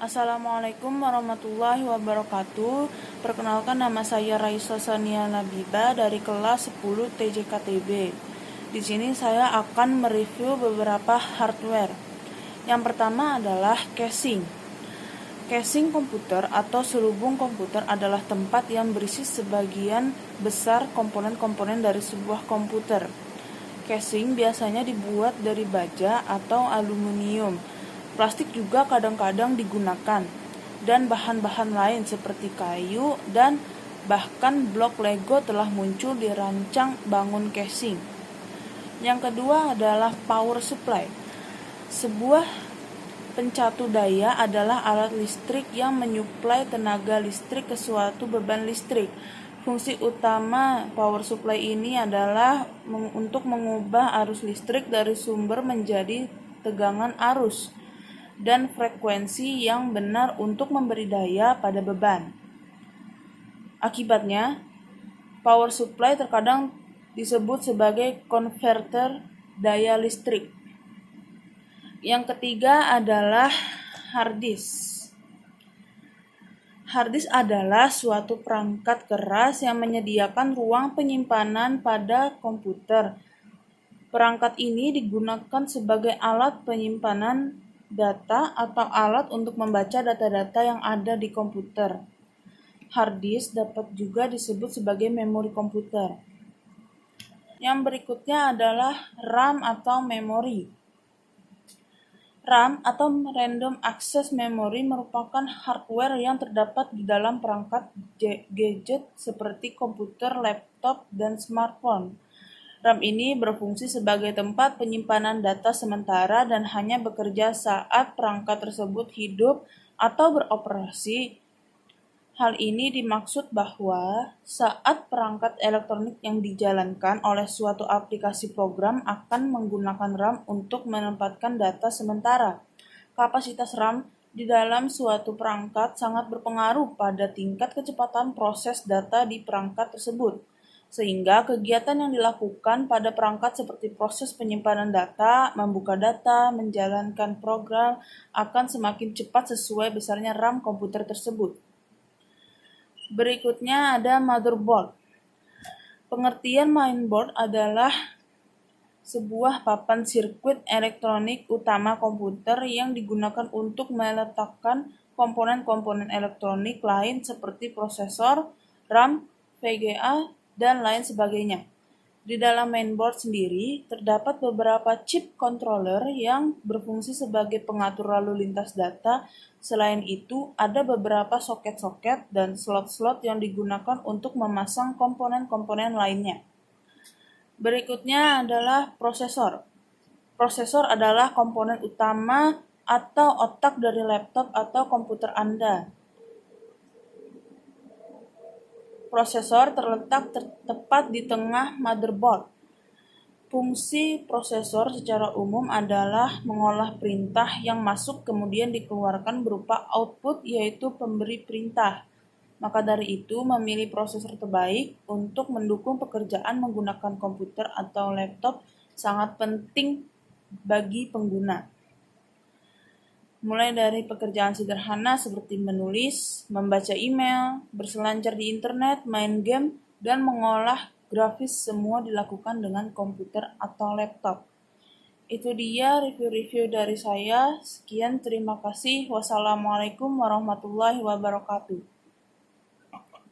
Assalamualaikum warahmatullahi wabarakatuh. Perkenalkan, nama saya Raisa Sania Nabiba dari kelas 10 TJKTB. Di sini saya akan mereview beberapa hardware. Yang pertama adalah casing. Casing komputer atau selubung komputer adalah tempat yang berisi sebagian besar komponen-komponen dari sebuah komputer. Casing biasanya dibuat dari baja atau aluminium. Plastik juga kadang-kadang digunakan, dan bahan-bahan lain seperti kayu dan bahkan blok Lego telah muncul di rancang bangun casing. Yang kedua adalah power supply. Sebuah pencatu daya adalah alat listrik yang menyuplai tenaga listrik ke suatu beban listrik. Fungsi utama power supply ini adalah untuk mengubah arus listrik dari sumber menjadi tegangan arus dan frekuensi yang benar untuk memberi daya pada beban. Akibatnya, power supply terkadang disebut sebagai konverter daya listrik. Yang ketiga adalah hard disk. Hard disk adalah suatu perangkat keras yang menyediakan ruang penyimpanan pada komputer. Perangkat ini digunakan sebagai alat penyimpanan data atau alat untuk membaca data-data yang ada di komputer. Hard disk dapat juga disebut sebagai memori komputer. Yang berikutnya adalah RAM atau memori. RAM atau Random Access Memory merupakan hardware yang terdapat di dalam perangkat gadget seperti komputer, laptop, dan smartphone. RAM ini berfungsi sebagai tempat penyimpanan data sementara dan hanya bekerja saat perangkat tersebut hidup atau beroperasi. Hal ini dimaksud bahwa saat perangkat elektronik yang dijalankan oleh suatu aplikasi program akan menggunakan RAM untuk menempatkan data sementara. Kapasitas RAM di dalam suatu perangkat sangat berpengaruh pada tingkat kecepatan proses data di perangkat tersebut, sehingga kegiatan yang dilakukan pada perangkat seperti proses penyimpanan data, membuka data, menjalankan program akan semakin cepat sesuai besarnya RAM komputer tersebut. Berikutnya ada motherboard. Pengertian mainboard adalah sebuah papan sirkuit elektronik utama komputer yang digunakan untuk meletakkan komponen-komponen elektronik lain seperti prosesor, RAM, VGA, dan lain sebagainya. Di dalam mainboard sendiri terdapat beberapa chip controller yang berfungsi sebagai pengatur lalu lintas data. Selain itu, ada beberapa soket-soket dan slot-slot yang digunakan untuk memasang komponen-komponen lainnya. Berikutnya adalah prosesor. Prosesor adalah komponen utama atau otak dari laptop atau komputer Anda. Prosesor terletak tepat di tengah motherboard. Fungsi prosesor secara umum adalah mengolah perintah yang masuk kemudian dikeluarkan berupa output, yaitu pemberi perintah. Maka dari itu, memilih prosesor terbaik untuk mendukung pekerjaan menggunakan komputer atau laptop sangat penting bagi pengguna. Mulai dari pekerjaan sederhana seperti menulis, membaca email, berselancar di internet, main game, dan mengolah grafis semua dilakukan dengan komputer atau laptop. Itu dia review-review dari saya. Sekian, terima kasih. Wassalamualaikum warahmatullahi wabarakatuh.